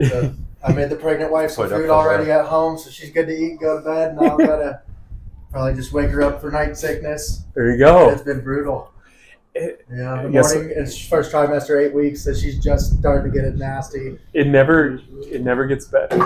So I made the pregnant wife some food already at home, so she's good to eat and go to bed. Now I've got to probably just wake her up for night sickness. There you go. It's been brutal. The morning, it's first trimester, 8 weeks, so she's just starting to get it nasty. It never gets better.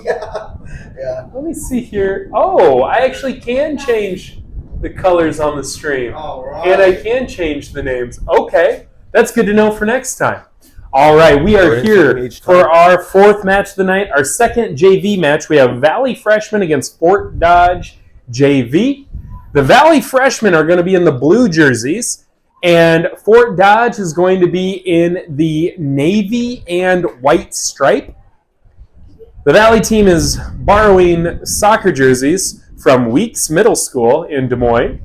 Yeah. Let me see here. Oh, I actually can change the colors on the stream. All right. And I can change the names. Okay. That's good to know for next time. All right, we are here for our fourth match of the night, our second JV match. We have Valley Freshmen against Fort Dodge JV. The Valley Freshmen are going to be in the blue jerseys, and Fort Dodge is going to be in the navy and white stripe. The Valley team is borrowing soccer jerseys from Weeks Middle School in Des Moines.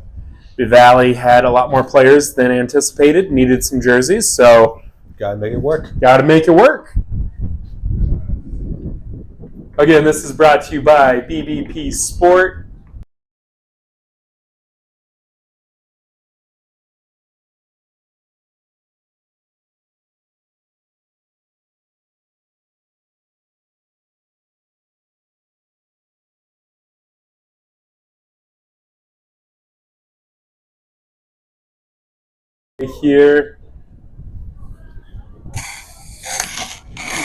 The Valley had a lot more players than anticipated, needed some jerseys, so gotta make it work. Gotta make it work. Again, this is brought to you by BBP Sport. Here.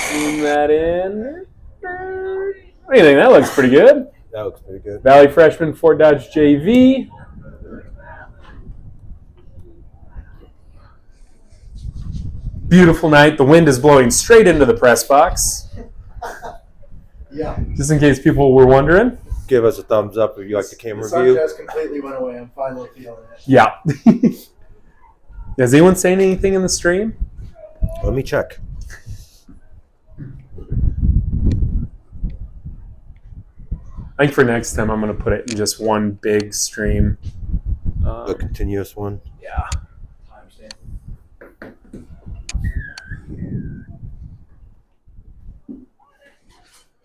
Zoom that in. What do you think? That looks pretty good. That looks pretty good. Valley Freshman, Fort Dodge JV. Beautiful night. The wind is blowing straight into the press box. Yeah. Just in case people were wondering. Give us a thumbs up if you like the camera sun view. just completely went away. I'm finally feeling it. Yeah. Is anyone saying anything in the stream? Let me check. I think for next time I'm going to put it in just one big stream. A continuous one. Yeah.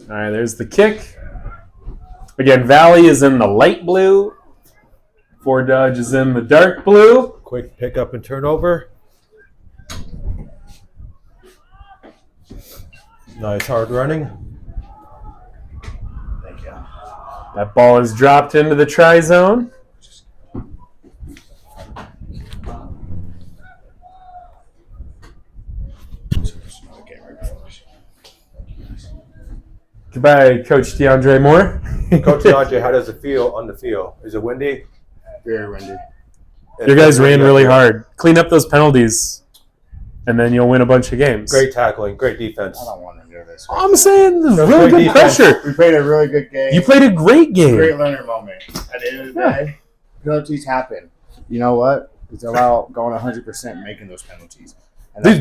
All right, there's the kick. Again, Valley is in the light blue. Fort Dodge is in the dark blue. Quick pickup and turnover. Nice hard running. Thank you. That ball is dropped into the try zone. Goodbye, Coach DeAndre Moore. Coach DeAndre, how does it feel on the field? Is it windy? Very windy. You guys ran really hard. Clean up those penalties, and then you'll win a bunch of games. Great tackling, great defense. I don't want to do this. I'm saying this is really good defense. pressure. We played a really good game. You played a great game. Great learning moment. At the end of the day, penalties happen. You know what? It's about going 100% making those penalties. And Dude,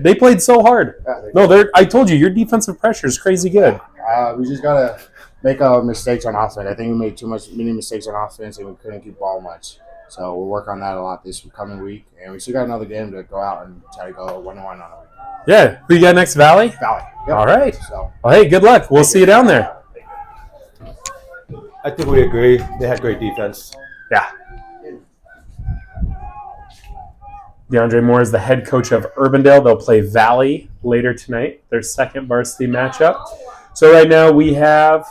they played so hard. Yeah, No, I told you, your defensive pressure is crazy good. we just gotta make our mistakes on offense. I think we made many mistakes on offense, and we couldn't keep ball much. So we'll work on that a lot this coming week, and we still got another game to go out and try to go 1-1 on it. Yeah. Who you got next, Valley? Valley. Yep. All right. So Well, hey, good luck. We'll see you down there. I think we agree. They had great defense. Yeah. DeAndre Moore is the head coach of Urbandale. They'll play Valley later tonight, their second varsity matchup. So right now we have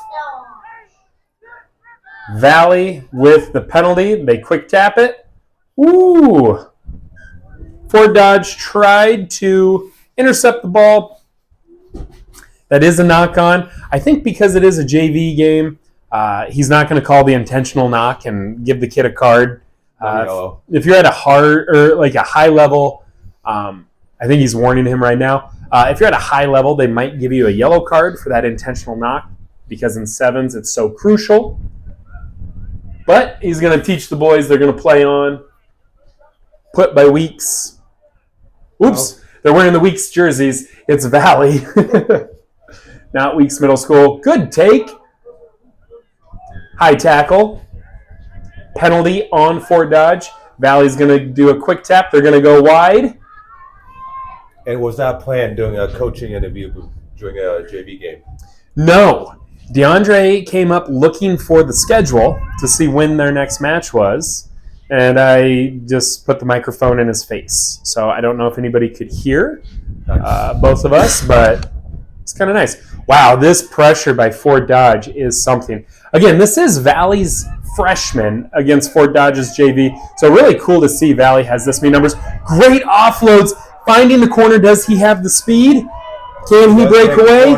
Valley with the penalty. They quick tap it. Ooh. Fort Dodge tried to intercept the ball. That is a knock-on. I think because it is a JV game, he's not going to call the intentional knock and give the kid a card. If you're at a hard or like a high level, I think he's warning him right now. If you're at a high level, they might give you a yellow card for that intentional knock because in sevens it's so crucial. But he's going to teach the boys they're going to play on. Put by Weeks. Oops, they're wearing the Weeks jerseys. It's Valley, not Weeks Middle School. Good take. High tackle. Penalty on Fort Dodge. Valley's going to do a quick tap. They're going to go wide. And was that planned during a coaching interview during a JV game? No. DeAndre came up looking for the schedule to see when their next match was, and I just put the microphone in his face. So I don't know if anybody could hear both of us, but It's kind of nice. Wow, this pressure by Fort Dodge is something. Again, this is Valley's freshman against Fort Dodge's JV. So really cool to see Valley has this many numbers. Great offloads. Finding the corner. Does he have the speed? Can he break away?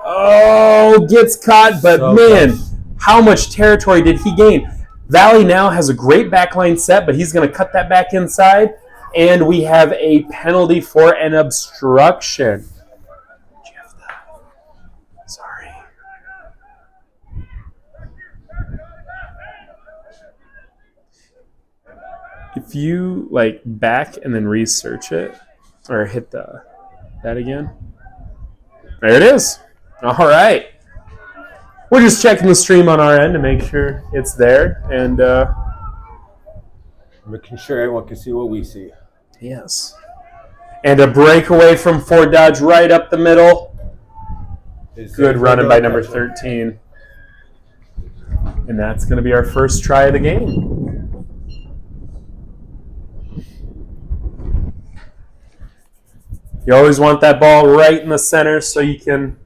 Oh, gets caught. But man, how much territory did he gain? Valley now has a great backline set, but he's going to cut that back inside. And we have a penalty for an obstruction. Sorry. If you like back and then research it, or hit that again. There it is. All right. We're just checking the stream on our end to make sure it's there, and making sure everyone can see what we see. Yes. And a breakaway from Fort Dodge right up the middle. Good running by number 13. And that's going to be our first try of the game. You always want that ball right in the center so you can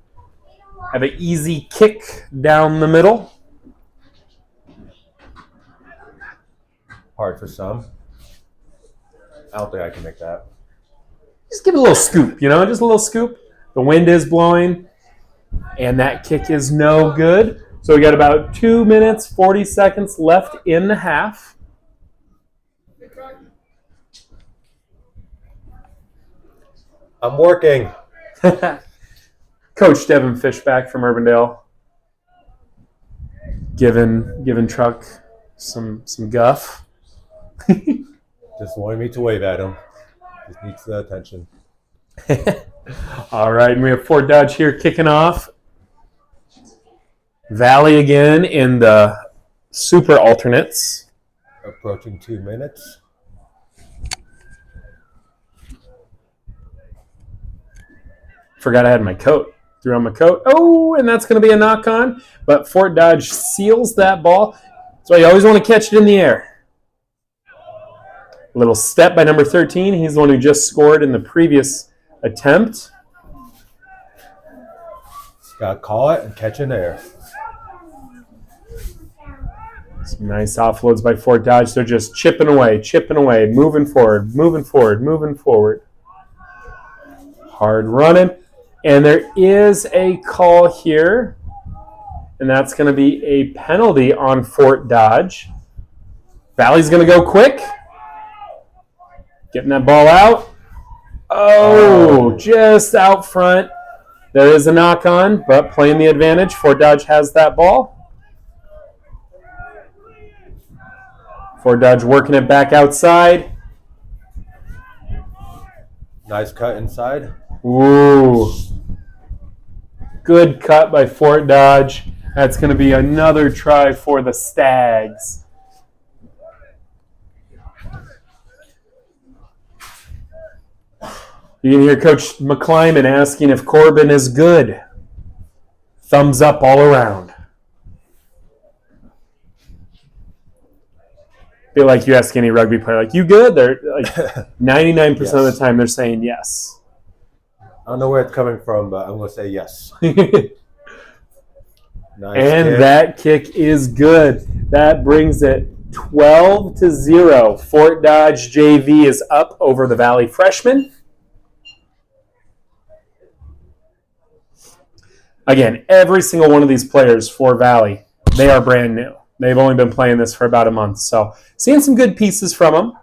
have an easy kick down the middle. Hard for some. I don't think I can make that. Just give it a little scoop, just a little scoop. The wind is blowing, and that kick is no good. So we got about 2 minutes, 40 seconds left in the half. I'm working. Coach Devin Fishback from Urbandale giving Truck some guff. Just wanted me to wave at him. Just needs the attention. All right, and we have Fort Dodge here kicking off. Valley again in the super alternates. Approaching 2 minutes. Forgot I had my coat. Threw on my coat. Oh, and that's going to be a knock-on. But Fort Dodge seals that ball. That's why you always want to catch it in the air. A little step by number 13. He's the one who just scored in the previous attempt. Got to call it and catch in there. Some nice offloads by Fort Dodge. They're just chipping away, moving forward. Hard running. And there is a call here, and that's going to be a penalty on Fort Dodge. Valley's going to go quick. Getting that ball out. Oh, just out front. There is a knock-on, but playing the advantage. Fort Dodge has that ball. Fort Dodge working it back outside. Nice cut inside. Ooh. Good cut by Fort Dodge. That's going to be another try for the Stags. You can hear Coach McClyman asking if Corbin is good. Thumbs up all around. Feel like you ask any rugby player, like, you good? They're like 99% Yes. of the time they're saying yes. I don't know where it's coming from, but I'm going to say yes. Nice And kick. that kick is good. That brings it 12-0. Fort Dodge JV is up over the Valley freshmen. Again, every single one of these players for Valley, they are brand new. They've only been playing this for about a month. So seeing some good pieces from them.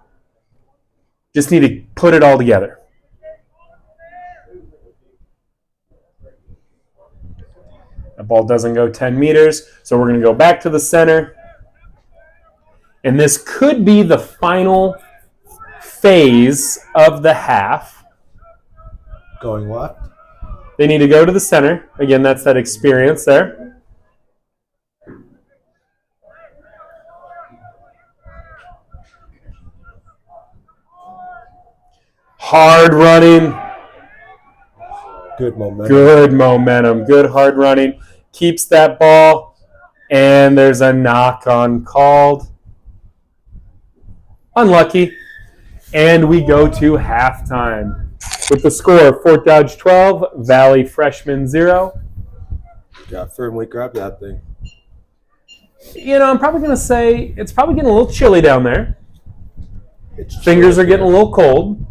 Just need to put it all together. That ball doesn't go 10 meters, so we're going to go back to the center. And this could be the final phase of the half. Going left. They need to go to the center. Again, that's that experience there. Hard running. Good momentum. Good momentum. Good hard running. Keeps that ball. And there's a knock-on called. Unlucky. And we go to halftime. With the score, Fort Dodge 12, Valley Freshman 0. Yeah, firmly grab that thing. I'm probably going to say it's probably getting a little chilly down there. It's Fingers are getting a little cold.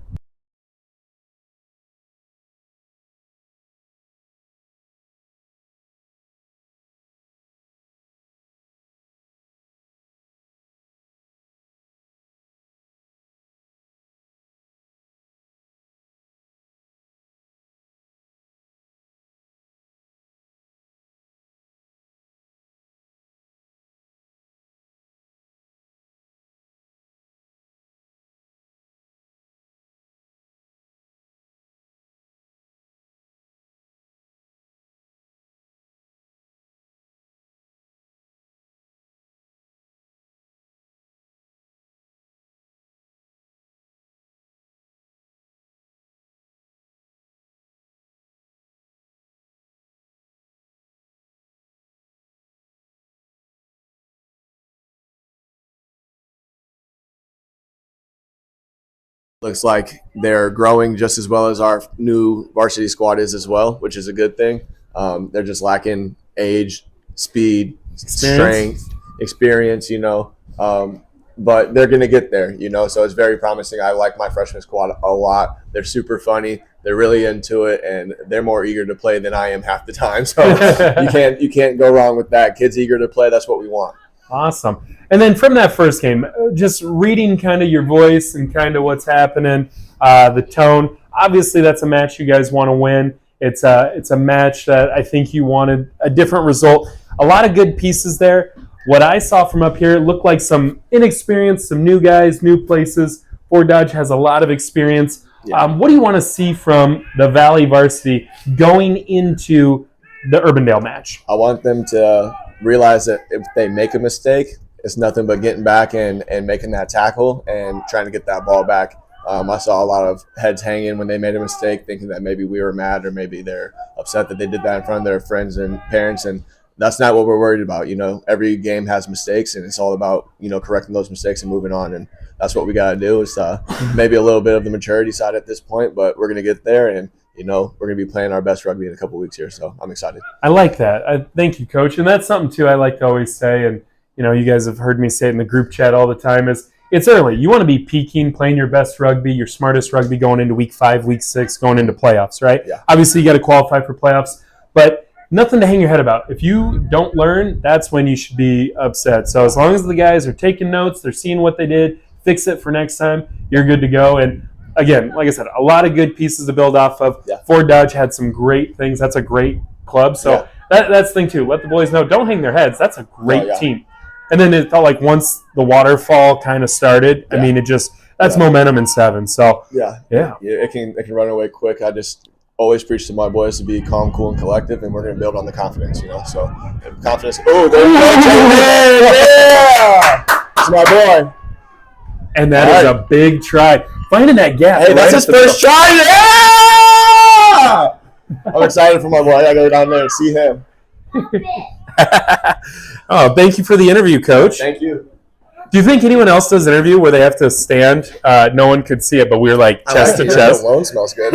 Looks like they're growing just as well as our new varsity squad is as well, which is a good thing. They're just lacking age, speed, strength, experience, but they're going to get there, so it's very promising. I like my freshman squad a lot. They're super funny. They're really into it, and they're more eager to play than I am half the time. So you can't go wrong with that. Kids eager to play, that's what we want. Awesome. And then from that first game, just reading kind of your voice and kind of what's happening, the tone. Obviously, that's a match you guys want to win. It's a match that I think you wanted a different result. A lot of good pieces there. What I saw from up here, it looked like some inexperience, some new guys, new places. Fort Dodge has a lot of experience. Yeah. What do you want to see from the Valley varsity going into the Urbandale match? I want them to realize that if they make a mistake, it's nothing but getting back and making that tackle and trying to get that ball back. I saw a lot of heads hanging when they made a mistake, thinking that maybe we were mad or maybe they're upset that they did that in front of their friends and parents, and that's not what we're worried about. Every game has mistakes, and it's all about, correcting those mistakes and moving on, and that's what we got to do. Is maybe a little bit of the maturity side at this point, but we're going to get there, and we're going to be playing our best rugby in a couple weeks here, so I'm excited. I like that. Thank you, Coach. And that's something, too, I like to always say, and, you guys have heard me say it in the group chat all the time, is it's early. You want to be peaking, playing your best rugby, your smartest rugby going into week 5, week 6, going into playoffs, right? Yeah. Obviously, you got to qualify for playoffs, but nothing to hang your head about. If you don't learn, that's when you should be upset. So as long as the guys are taking notes, they're seeing what they did, fix it for next time, you're good to go. And again, like I said, a lot of good pieces to build off of. Yeah. Fort Dodge had some great things. That's a great club. So that's the thing, too. Let the boys know. Don't hang their heads. That's a great team. And then it felt like once the waterfall kind of started, I mean, that's momentum in 7. So, yeah, it can run away quick. I just always preach to my boys to be calm, cool, and collective, and we're going to build on the confidence, So, confidence. Oh, there you go. Yeah! It's my boy. And that is a big try. Finding that gap. Hey, that's his first try. Yeah! I'm excited for my boy. I got to go down there and see him. Oh, thank you for the interview, Coach. Thank you. Do you think anyone else does an interview where they have to stand? No one could see it, but we were like chest to chest. The alone smells good.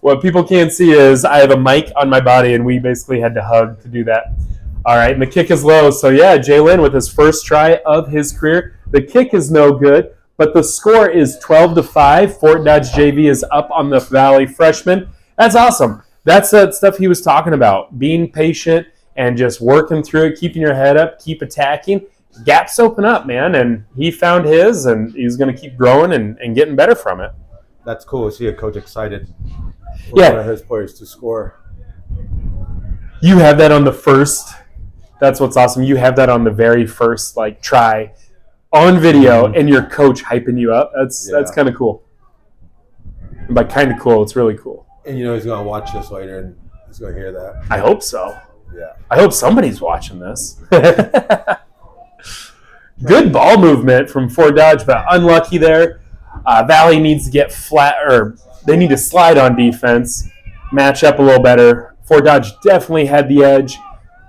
What people can't see is I have a mic on my body, and we basically had to hug to do that. All right, and the kick is low. So, yeah, Jalen with his first try of his career. The kick is no good, but the score is 12-5. Fort Dodge JV is up on the Valley freshman. That's awesome. That's that stuff he was talking about, being patient and just working through it, keeping your head up, keep attacking. Gaps open up, man, and he found his, and he's going to keep growing and getting better from it. That's cool to see a coach excited for one of his players to score. You have that on the first. That's what's awesome. You have that on the very first try on video, and your coach hyping you up. That's kind of cool. And by kind of cool, it's really cool. And he's going to watch this later, and he's going to hear that. I hope so. Yeah. I hope somebody's watching this. Good ball movement from Fort Dodge, but unlucky there. Valley needs to get flat, or they need to slide on defense, match up a little better. Fort Dodge definitely had the edge,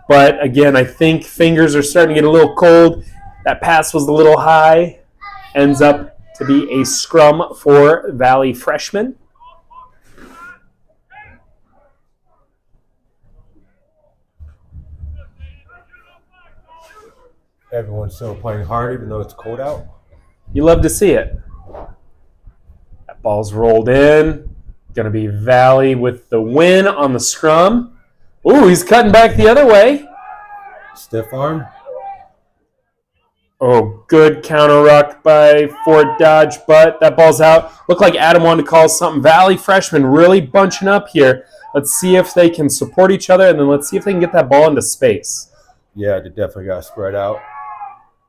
but again, I think fingers are starting to get a little cold. That pass was a little high, ends up to be a scrum for Valley Freshmen. Everyone's still playing hard, even though it's cold out. You love to see it. That ball's rolled in. Going to be Valley with the win on the scrum. Ooh, he's cutting back the other way. Stiff arm. Oh, good counter ruck by Fort Dodge, but that ball's out. Looked like Adam wanted to call something. Valley freshmen really bunching up here. Let's see if they can support each other, and then let's see if they can get that ball into space. Yeah, they definitely got spread out.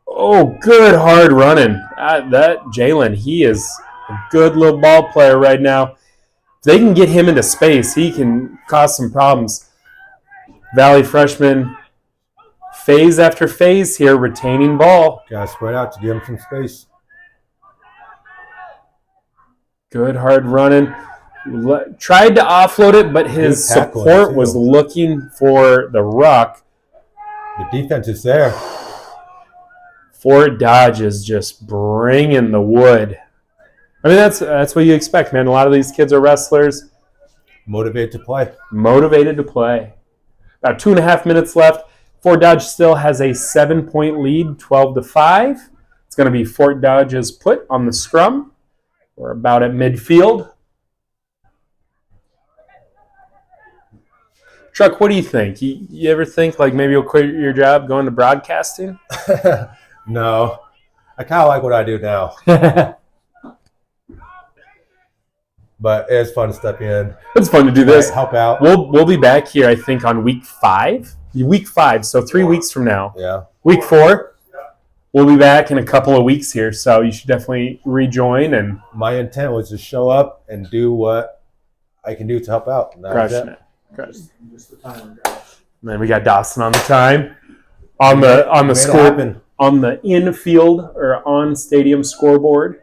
Oh, good hard running. That Jalen, he is a good little ball player right now. If they can get him into space, he can cause some problems. Valley freshman, phase after phase here, retaining ball. Got spread out to give him some space. Good hard running. Tried to offload it, but his support was looking for the ruck. The defense is there. Fort Dodge is just bringing the wood. I mean, that's what you expect, man. A lot of these kids are wrestlers. Motivated to play. Motivated to play. About 2.5 minutes left. Fort Dodge still has a 7-point lead, 12-5. It's going to be Fort Dodge's put on the scrum. We're about at midfield. Truck, what do you think? You ever think like maybe you'll quit your job going to broadcasting? No. I kind of like what I do now. But it's fun to step in. It's fun to do this. Help out. We'll be back here, I think, on week 5. Week 5, so 3 weeks from now. Yeah. Week 4, we'll be back in a couple of weeks here, so you should definitely rejoin. And my intent was to show up and do what I can do to help out. Crushing it. Just the time, guys. And then we got Dawson on the time. On the score, on the infield or on stadium scoreboard.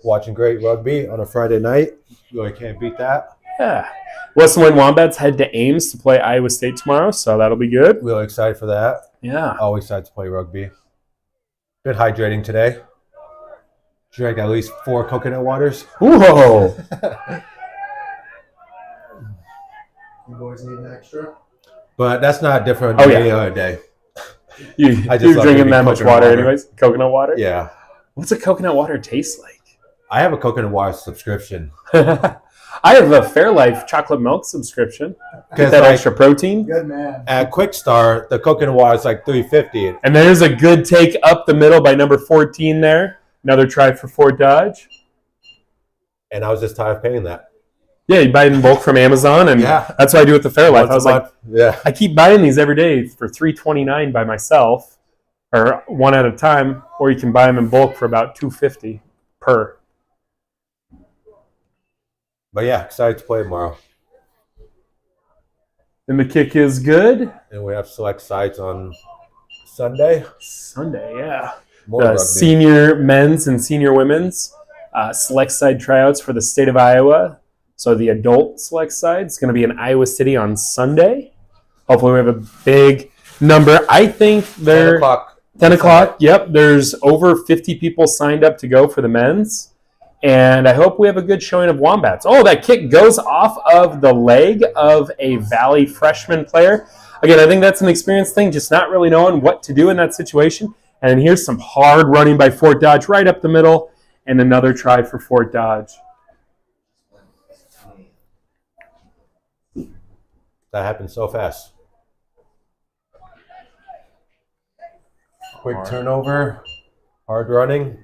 Watching great rugby on a Friday night. You really can't beat that. Yeah. Western Wayne Wombats head to Ames to play Iowa State tomorrow, so that'll be good. Really excited for that. Yeah. Always excited to play rugby. Bit hydrating today. Drank at least 4 coconut waters. Whoa. You boys need an extra? But that's not different than any other day. You're drinking that much water anyways? Coconut water? Yeah. What's a coconut water taste like? I have a coconut water subscription. I have a Fairlife chocolate milk subscription. Get that extra protein. Good man. At Quick Start, the coconut water is like $3.50. And there's a good take up the middle by number 14 there. Another try for Fort Dodge. And I was just tired of paying that. Yeah, you buy it in bulk from Amazon, and that's what I do with the Fairlife. I was like, I keep buying these every day for $3.29 by myself, or one at a time, or you can buy them in bulk for about $2.50 per. But yeah, excited to play tomorrow. And the kick is good. And we have select sites on Sunday. Sunday, yeah. More senior men's and senior women's select side tryouts for the state of Iowa. So the adult select side is going to be in Iowa City on Sunday. Hopefully we have a big number. I think they're 10 o'clock. 10 o'clock, yep. There's over 50 people signed up to go for the men's. And I hope we have a good showing of Wombats. Oh, that kick goes off of the leg of a Valley freshman player. Again, I think that's an experience thing, just not really knowing what to do in that situation. And here's some hard running by Fort Dodge right up the middle. And another try for Fort Dodge. That happened so fast. Quick turnover, hard running,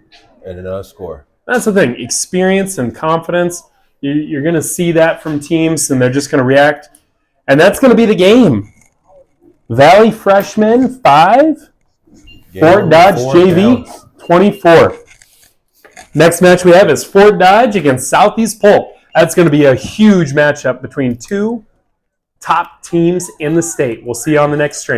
and another score. That's the thing. Experience and confidence. You're going to see that from teams, and they're just going to react. And that's going to be the game. Valley Freshmen 5, Fort Dodge JV 24. Next match we have is Fort Dodge against Southeast Polk. That's going to be a huge matchup between two top teams in the state. We'll see you on the next stream.